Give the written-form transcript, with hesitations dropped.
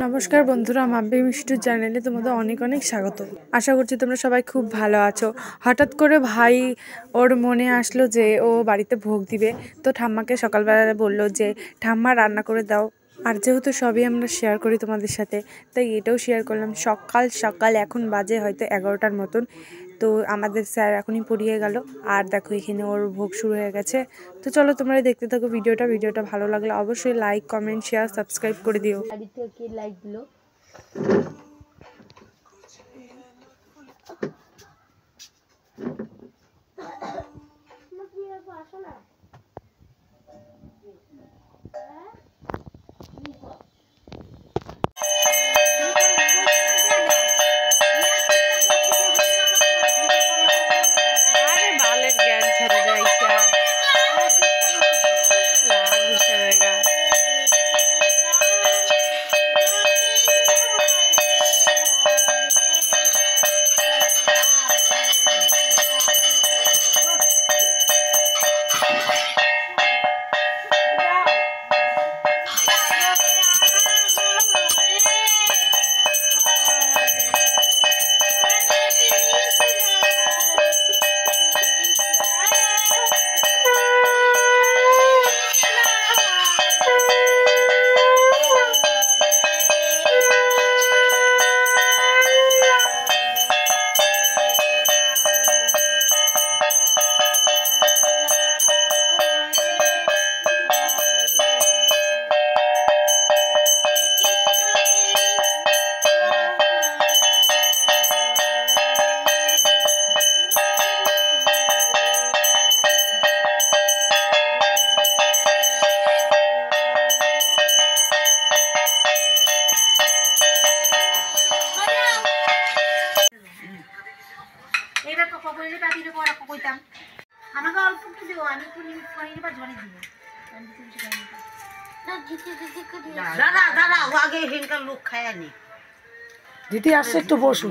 নমস্কার বন্ধুরা, মাম্পি মিষ্টু চ্যানেলে তোমাদের অনেক অনেক স্বাগত। আশা করছি তোমরা সবাই খুব ভালো আছো। হঠাৎ করে ভাই ওর মনে আসলো যে ও বাড়িতে ভোগ দিবে, তো ঠাম্মাকে সকালবেলা বললো যে ঠাম্মা রান্না করে দাও। আর যেহেতু সবই আমরা শেয়ার করি তোমাদের সাথে, তাই এটাও শেয়ার করলাম। সকাল সকাল এখন বাজে হয়তো 11টার মতন। তো আমাদের স্যার এখনই পড়িয়ে গেল, আর দেখো এখানে ওর ভোগ শুরু হয়ে গেছে। তো চলো তোমরা দেখতে থাকো ভিডিওটা ভালো লাগলে অবশ্যই লাইক, কমেন্ট, শেয়ার, সাবস্ক্রাইব করে দিও। লাইক দিলো। আমাকে অল্প একটু দিও, আমি দাদা দাদা আগে এখানকার লোক খায় নি। দিদি আসছে, একটু বসুন।